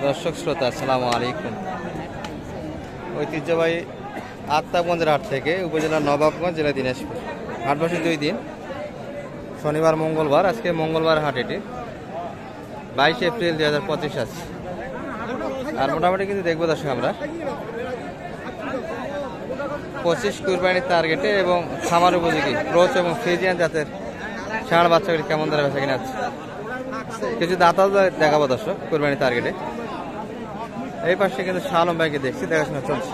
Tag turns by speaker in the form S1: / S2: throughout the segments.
S1: দর্শক শ্রোতা আসসালামু আলাইকুম। ঐতিহ্যবাহী আত্মাগঞ্জের হাট থেকে উপজেলার নবাবগঞ্জ, জেলা দিনাজপুর। হাট বসে 2 দিন, শনিবার মঙ্গলবার। আজকে মঙ্গলবার হাট, এটি 22 এপ্রিল 2025 আছে। আর মোটামুটি কিন্তু দেখবো দর্শক আমরা 25 কুরবানির টার্গেটে এবং খামার উপযোগী ক্রস এবং ফ্রিজিয়ান জাতের ষাঁড় বাচ্চাগুলি কেমন ধরে বেচা কিনা আছে। কিছু দাঁতাও দেখাবো দর্শক কুরবানির টার্গেটে। এই পাশে কিন্তু শালম ভাইকে দেখছি, দেখাশোনা চলছে।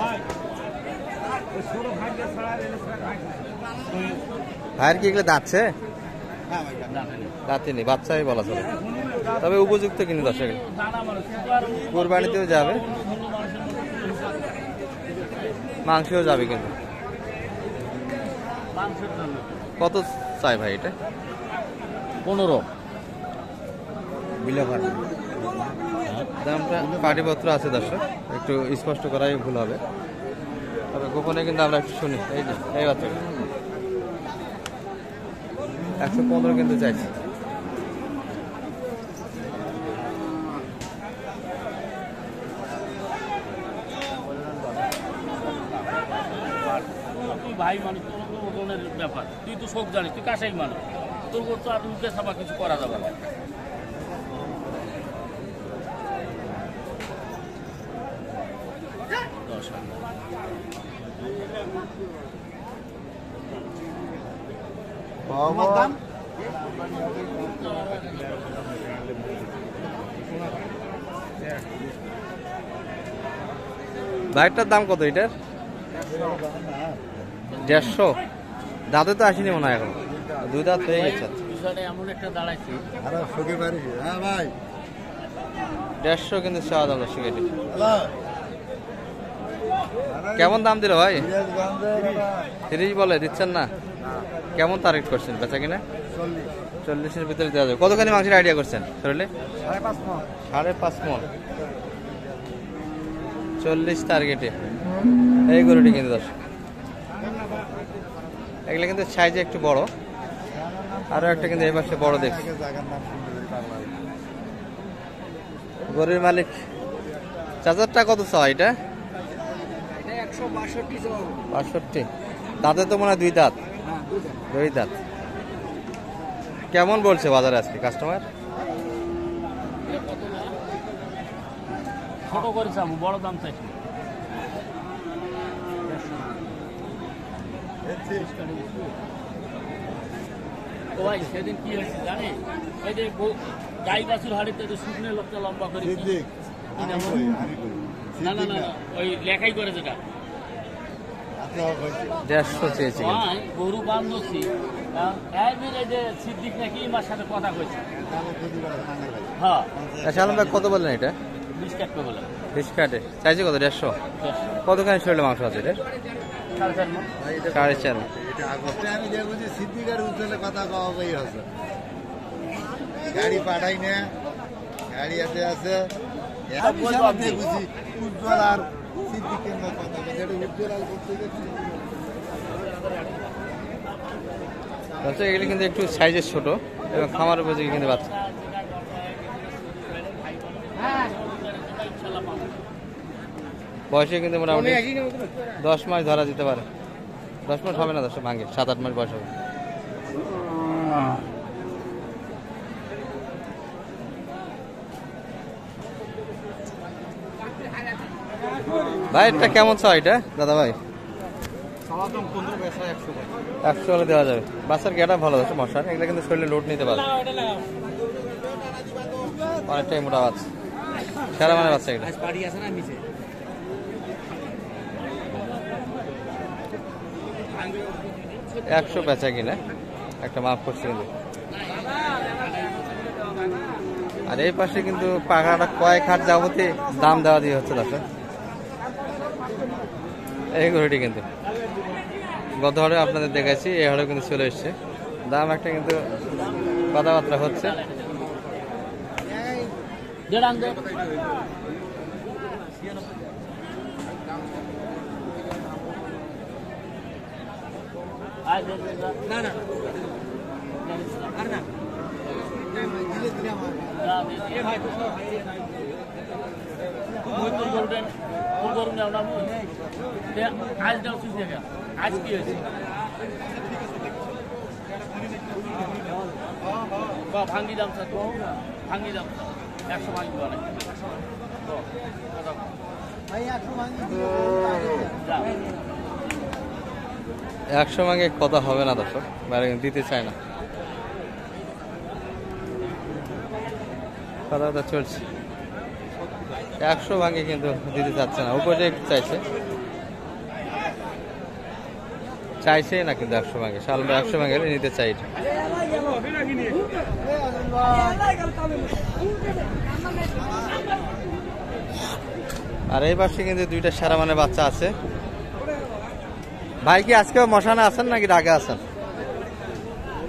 S1: ভাইয়ের কি এগুলো দাঁতছে? দাঁতিনি, বাচ্চাই বলা চলে, তবে উপযুক্ত কিন্তু দর্শক, কুরবানিতেও যাবে, মাংসও যাবে। কিন্তু কত চাই ভাই এটা?
S2: 15
S1: দামটা পাটিপত্র আছে দর্শক, একটু স্পষ্ট করাই ভুল হবে, তবে গোপনে কিন্তু আমরা একটু শুনি। এই যে এই বাচ্চাটা 115 কিন্তু চাইছি।
S2: ভাই মানুষ তোর ওজনের ব্যাপার, তুই তো সব জানিস, তুই কাছেই মানুষ, তোর তো আর মুখে সাবা কিছু করা যাবে না।
S1: ভাইটার দাম কত এটার? 150। দাঁতে তো আসেনি মনে হয় এখন, 2 দাঁত হয়ে গেছে।
S2: এমন একটা দাঁড়াইছি
S1: 150 কিন্তু চাওয়া দাম দর্শক। এটি কেমন দাম দিল ভাই? 30 বলে, দিচ্ছেন না? কেমন টার্গেট করছেন বেচা কিনা? 40-এর ভিতরে দেওয়া যাবে। কতখানি মাংসের আইডিয়া করছেন শরীরে? 5.5 মণ। 40 টার্গেটে এই গরুটি কিন্তু দর্শক। এগুলো কিন্তু সাইজে একটু বড়, আরো একটা কিন্তু এই পাশে বড় দেখছি। গরুর মালিক চাচারটা কত চাওয়া এটা? 162। দাঁতে তো মনে হয় 2 দাঁত। 2 দাঁত। কেমন বলছে বাজারে আজকে কাস্টমার?
S2: ছোট করে চাবো, বড় দাম চাইছি। ও ভাই সেদিন কি হয়েছে জানে, ওই যে গাই বাছুর হাড়িতে যে শুকনো লোকটা লম্বা করে, না না না ওই লেখাই করে যেটা
S1: 150 চেয়েছি।
S2: গরু বান্ধছি যে সিদ্দিক নাকি আমার সাথে কথা কইছে। হ্যাঁ
S1: শালম ভাই কত বললেন এটা?
S2: 20 টাকা বলে।
S1: 20 কাটে চাইছে কত? 150। কতখানি শরীরে মাংস আছে এটা?
S2: 4.5 মণ।
S1: 4.5।
S3: আমি যে বুঝি সিদ্দিকার উজ্জ্বলে কথা কওয়া হচ্ছে, গাড়ি পাঠাই না, গাড়ি আছে বুঝি উজ্জ্বল আর সিদ্দিকের কথা বলছে, উজ্জ্বল আর করতে গেছি।
S1: এগুলি কিন্তু একটু সাইজে ছোট এবং খামার উপযোগী কিন্তু বাচ্চা। বয়সে কিন্তু মোটামুটি 10 মাস ধরা যেতে পারে। 10 মাস হবে না, 10 ভাঙে, 7-8 মাস বয়স হবে। ভাই এটা কেমন চাও এটা দাদা ভাই? 100 হলে দেওয়া যাবে। বাচ্চার গেটা ভালো আছে, মশার এগুলো কিন্তু শরীরে লোড নিতে পারে, অনেকটাই মোটা বাচ্চা, সেরা মানে বাচ্চা। এগুলো 100 বেচা কিনা, একটা মাফ করছে কিন্তু। আর এই পাশে কিন্তু পাখাটা কয়েক হাট যাবতীয় দাম দেওয়া দিয়ে হচ্ছে দর্শক। এই গরুটি কিন্তু গত হাটে আপনাদের দেখাচ্ছি, এই হাটে কিন্তু চলে এসছে। দাম একটা কিন্তু কথাবার্তা হচ্ছে।
S2: না না আর না উঠেন ফুল গরম নেও না আজ দেওয়া শুধু দেখা আজ কি হয়েছে বা ভাঙ্গি দাম স্যার ভাঙ্গি দাম 100 ভাঙ্গি বানাই
S3: ভাই 100 ভাঙি
S1: 100 ভাঙে কথা হবে না দর্শক, বাইরে দিতে চায় না, কথা চলছে। 100 ভাঙে কিন্তু দিতে চাচ্ছে না, উপরে একটু চাইছে না কিন্তু 100 ভাঙে শাল 100 ভাঙে নিতে চাই। আর এই পাশে কিন্তু দুইটা সেরা মানে বাচ্চা আছে। ভাই কি আজকেও মশানা আছেন নাকি ডাকে আছেন?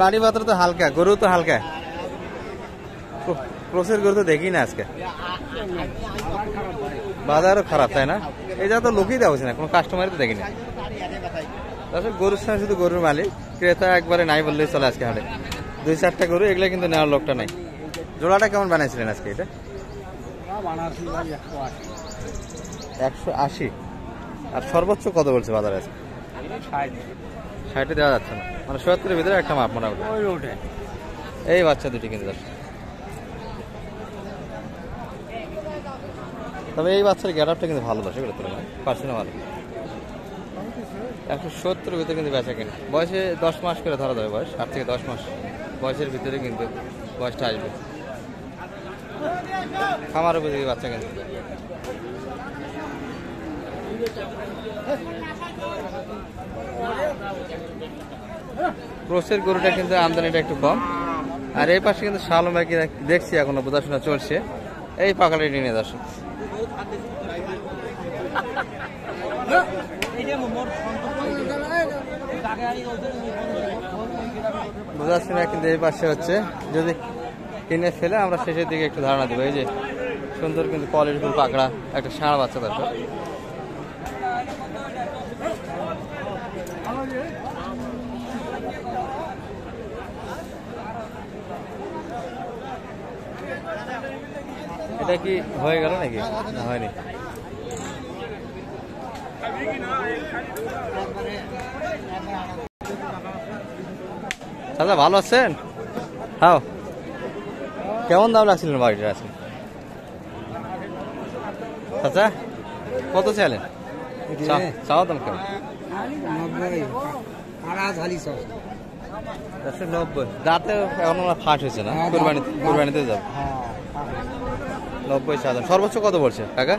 S1: পানি পাত্র তো হালকা, গরু তো হালকা, ক্রসের গরু তো দেখি না আজকে, বাজারও খারাপ তাই না? এই যা তো লোকই দেওয়া হচ্ছে না, কোনো কাস্টমারই তো দেখি না। তাছাড়া গরুর সঙ্গে শুধু গরুর মালিক, ক্রেতা একবারে নাই বললেই চলে আজকে হাটে। 2-4টা গরু এগুলো কিন্তু নেওয়ার লোকটা নাই। জোড়াটা কেমন বানাইছিলেন আজকে? এটা 180। আর সর্বোচ্চ কত বলছে বাজারে আজকে? 60 দেওয়া যাচ্ছে না, মানে 70-এর ভিতরে একটা মাপ মোটামুটি। এই বাচ্চা দুটি কিন্তু যাচ্ছে, তবে এই বাচ্চার গ্যারাপটা কিন্তু ভালো দশ এগুলো তুলে পারছি না ভালো। 170-এর ভিতরে কিন্তু বেচা কিনে, বয়সে 10 মাস করে ধরা যাবে, বয়স 8 থেকে 10 মাস বয়সের ভিতরে কিন্তু বয়সটা আসবে। খামার উপযোগী বাচ্চা কিন্তু। ক্রসের গরুটা কিন্তু আমদানিটা একটু কম। আর এই পাশে কিন্তু শালম ভাই দেখছি এখনো বোঝাশোনা চলছে, এই পাকাটি নিয়ে দর্শক। বোঝাশোনা কিন্তু এই পাশে হচ্ছে, যদি কিনে ফেলে আমরা শেষের দিকে একটু ধারণা দেবো। এই যে সুন্দর কিন্তু কোয়ালিটিফুল পাকড়া একটা ষাঁড় বাচ্চা দর্শক। এটা কি হয়ে গেল নাকি? না হয়নি। দাদা ভালো আছেন? হ্যাঁ, কেমন দাম রাখছিলেন বাড়িটা আজকে? চাচা কত চাইলেন? চাওয়া দাম কেমন? 90। দাঁতে এখন ফাঁস হয়েছে না, কুরবানিতে যাবে। 90 চা দাম। সর্বোচ্চ কত বলছে টাকা?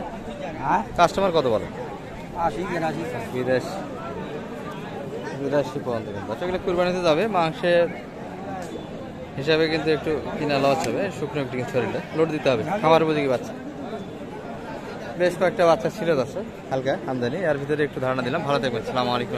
S1: কাস্টমার কত বলে? 82 পর্যন্ত কিন্তু এগুলো কুরবানিতে যাবে। মাংসের হিসাবে কিন্তু একটু কিনা লস হবে, শুকনো একটু শরীরে লোড দিতে হবে। খামার উপযোগী বাচ্চা, বেশ কয়েকটা বাচ্চা ছিল দর্শক, হালকা আমদানি। এর ভিতরে একটু ধারণা দিলাম। ভালো থাকবেন, আসসালামু আলাইকুম।